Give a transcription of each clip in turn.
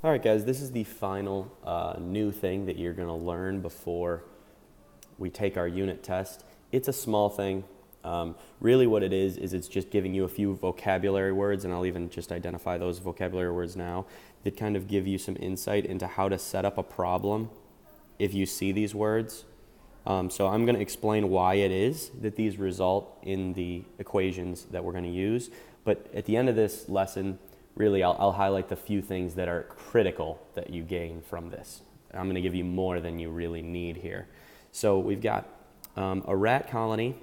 All right, guys, this is the final new thing that you're going to learn before we take our unit test. It's a small thing. Really what it is it's just giving you a few vocabulary words, and I'll even just identify those vocabulary words now, that kind of give you some insight into how to set up a problem if you see these words. So I'm going to explain why it is that these result in the equations that we're going to use. But at the end of this lesson, really I'll highlight the few things that are critical that you gain from this. I'm going to give you more than you really need here. So we've got a rat colony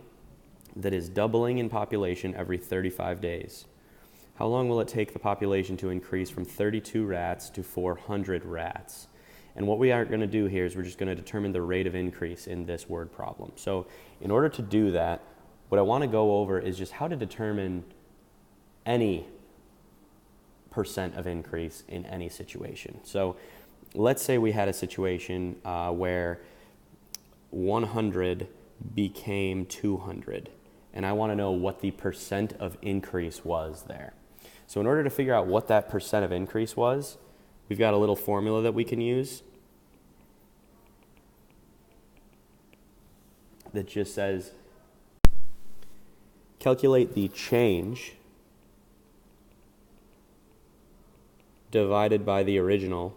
that is doubling in population every 35 days. How long will it take the population to increase from 32 rats to 400 rats? And what we are going to do here is we're just going to determine the rate of increase in this word problem. So in order to do that, what I want to go over is just how to determine any percent of increase in any situation. So let's say we had a situation where 100 became 200, and I want to know what the percent of increase was there. So in order to figure out what that percent of increase was, we've got a little formula that we can use that just says calculate the change divided by the original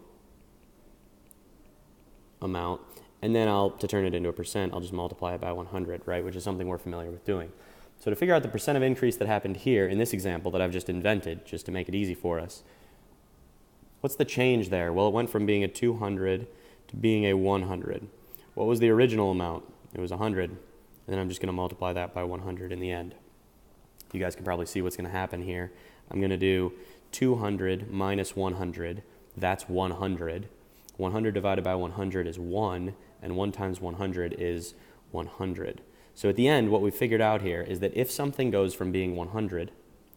amount, and then to turn it into a percent, I'll just multiply it by 100, right, which is something we're familiar with doing. So to figure out the percent of increase that happened here in this example that I've just invented, just to make it easy for us, what's the change there? Well, it went from being a 200 to being a 100. What was the original amount? It was 100, and then I'm just going to multiply that by 100 in the end. You guys can probably see what's going to happen here. I'm going to do 200 minus 100, that's 100. 100 divided by 100 is 1, and 1 times 100 is 100. So at the end, what we figured out here is that if something goes from being 100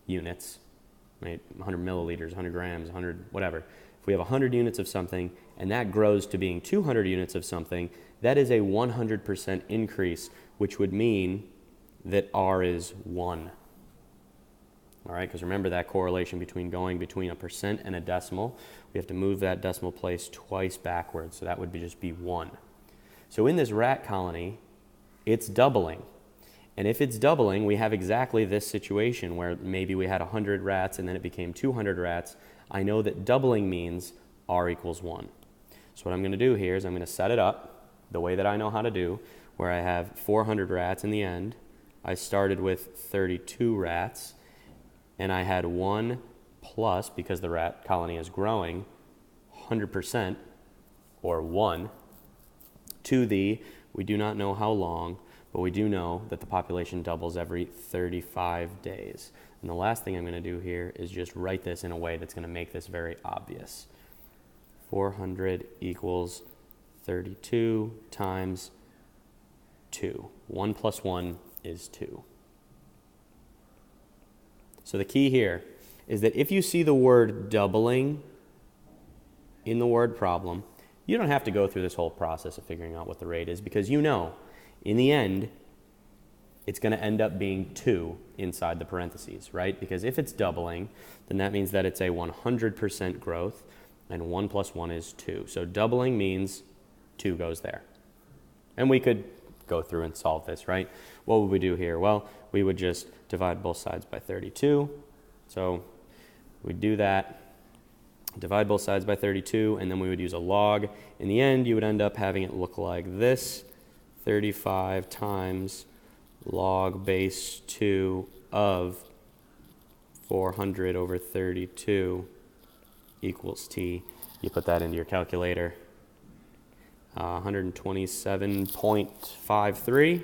units, right, 100 milliliters, 100 grams, 100 whatever, if we have 100 units of something and that grows to being 200 units of something, that is a 100% increase, which would mean that R is 1. All right, because remember that correlation between a percent and a decimal. We have to move that decimal place twice backwards, so that would just be 1. So in this rat colony, it's doubling. And if it's doubling, we have exactly this situation where maybe we had 100 rats and then it became 200 rats. I know that doubling means R equals 1. So what I'm going to do here is I'm going to set it up the way that I know how to do, where I have 400 rats in the end. I started with 32 rats, and I had 1 plus, because the rat colony is growing, 100%, or 1, to the, we do not know how long, but we do know that the population doubles every 35 days. And the last thing I'm going to do here is just write this in a way that's going to make this very obvious. 400 equals 32 times 2. 1 plus 1 is 2. So the key here is that if you see the word doubling in the word problem, you don't have to go through this whole process of figuring out what the rate is, because you know, in the end, it's going to end up being 2 inside the parentheses, right? Because if it's doubling, then that means that it's a 100% growth, and 1 plus 1 is 2. So doubling means 2 goes there. And we could go through and solve this, right? What would we do here? Well, we would just divide both sides by 32. So we'd do that, divide both sides by 32, and then we would use a log. In the end, you would end up having it look like this: 35 times log base 2 of 400 over 32 equals t. You put that into your calculator. 127.53.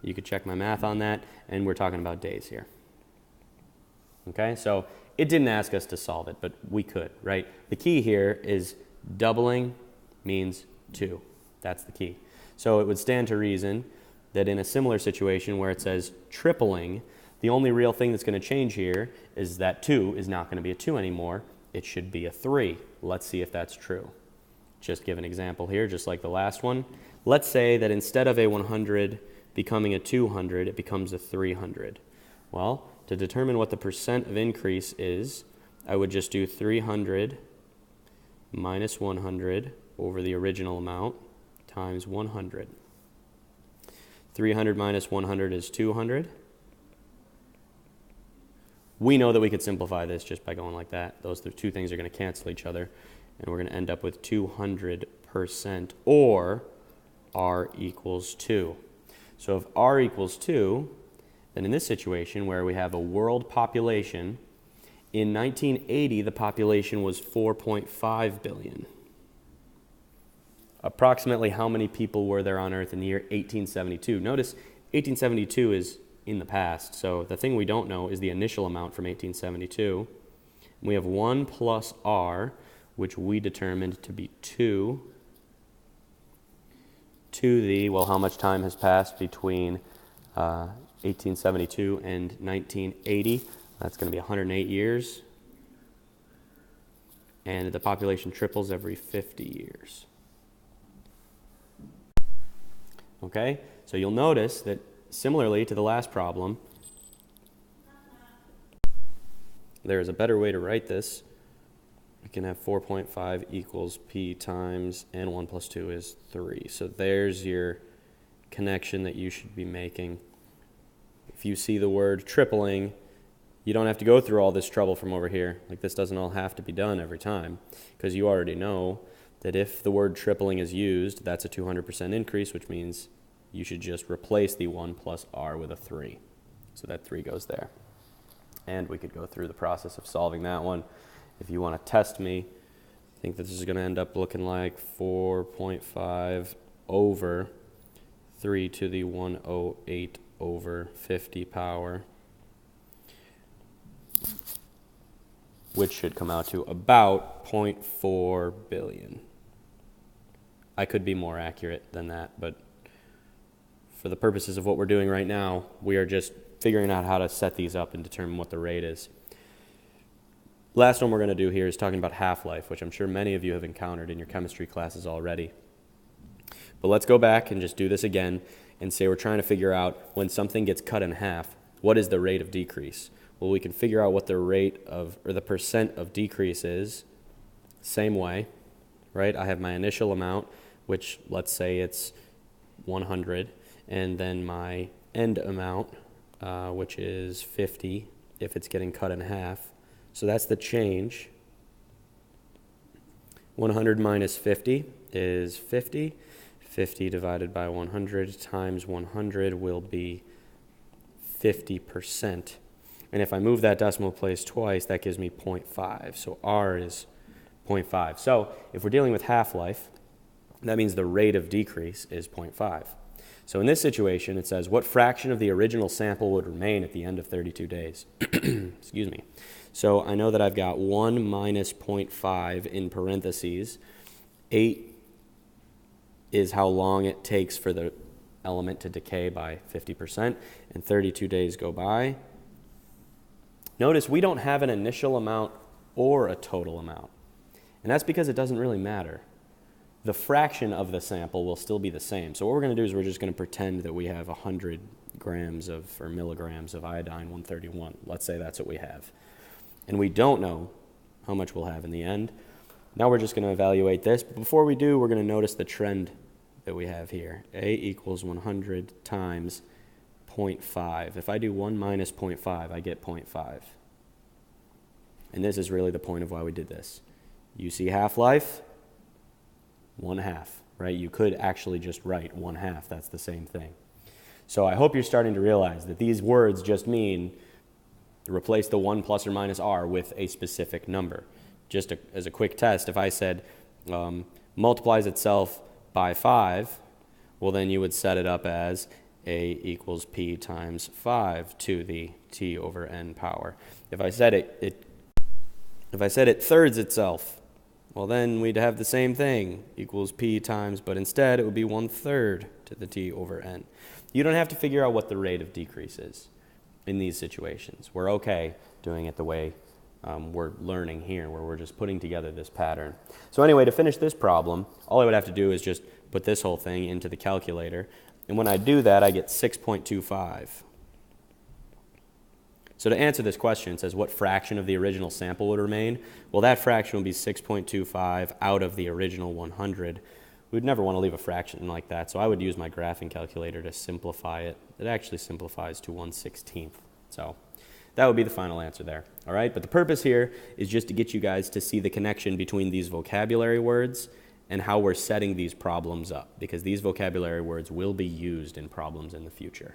You could check my math on that, and we're talking about days here. Okay, so it didn't ask us to solve it, but we could, right? The key here is doubling means 2. That's the key. So it would stand to reason that in a similar situation where it says tripling, the only real thing that's going to change here is that 2 is not going to be a 2 anymore. It should be a 3. Let's see if that's true. Just give an example here, just like the last one. Let's say that instead of a 100 becoming a 200, it becomes a 300. Well, to determine what the percent of increase is, I would just do 300 minus 100 over the original amount times 100. 300 minus 100 is 200. We know that we could simplify this just by going like that. Those two things are going to cancel each other, and we're going to end up with 200%, or r equals 2. So if r equals 2, then in this situation where we have a world population, in 1980 the population was 4.5 billion. Approximately how many people were there on Earth in the year 1872? Notice 1872 is in the past, so the thing we don't know is the initial amount from 1872. We have 1 plus r, which we determined to be 2, to the, well, how much time has passed between 1872 and 1980? That's going to be 108 years. And the population triples every 50 years. Okay, so you'll notice that similarly to the last problem, there is a better way to write this. We can have 4.5 equals p times, and 1 plus 2 is 3. So there's your connection that you should be making. If you see the word tripling, you don't have to go through all this trouble from over here. Like, this doesn't all have to be done every time, because you already know that if the word tripling is used, that's a 200% increase, which means you should just replace the 1 plus r with a 3. So that 3 goes there. And we could go through the process of solving that one. If you want to test me, I think that this is going to end up looking like 4.5 over 3 to the 108 over 50 power, which should come out to about 0.4 billion. I could be more accurate than that, but for the purposes of what we're doing right now, we are just figuring out how to set these up and determine what the rate is. Last one we're going to do here is talking about half-life, which I'm sure many of you have encountered in your chemistry classes already. But let's go back and just do this again and say we're trying to figure out when something gets cut in half, what is the rate of decrease? Well, we can figure out what the rate of, or the percent of decrease is, same way, right? I have my initial amount, which let's say it's 100, and then my end amount, which is 50, if it's getting cut in half. So that's the change. 100 minus 50 is 50. 50 divided by 100 times 100 will be 50%. And if I move that decimal place twice, that gives me 0.5. So R is 0.5. So if we're dealing with half-life, that means the rate of decrease is 0.5. So in this situation, it says, what fraction of the original sample would remain at the end of 32 days? Excuse me. So I know that I've got 1 minus 0.5 in parentheses. 8 is how long it takes for the element to decay by 50%, and 32 days go by. Notice we don't have an initial amount or a total amount, and that's because it doesn't really matter. The fraction of the sample will still be the same. So what we're going to do is we're just going to pretend that we have 100 grams of, or milligrams of iodine-131. Let's say that's what we have. And we don't know how much we'll have in the end. Now we're just going to evaluate this. But before we do, we're going to notice the trend that we have here. A equals 100 times 0.5. If I do 1 minus 0.5, I get 0.5. And this is really the point of why we did this. You see half-life, 1/2, right? You could actually just write 1/2. That's the same thing. So I hope you're starting to realize that these words just mean replace the 1 plus or minus r with a specific number. Just as a quick test, if I said multiplies itself by 5, well, then you would set it up as a equals p times 5 to the t over n power. If I said it thirds itself, well, then we'd have the same thing, equals p times, but instead it would be 1/3 to the t over n. You don't have to figure out what the rate of decrease is in these situations. We're okay doing it the way we're learning here, where we're just putting together this pattern. So anyway, to finish this problem, all I would have to do is just put this whole thing into the calculator. And when I do that, I get 6.25. So to answer this question, it says what fraction of the original sample would remain? Well, that fraction would be 6.25 out of the original 100. We'd never want to leave a fraction like that, so I would use my graphing calculator to simplify it. It actually simplifies to 1/16. So that would be the final answer there. All right, but the purpose here is just to get you guys to see the connection between these vocabulary words and how we're setting these problems up, because these vocabulary words will be used in problems in the future.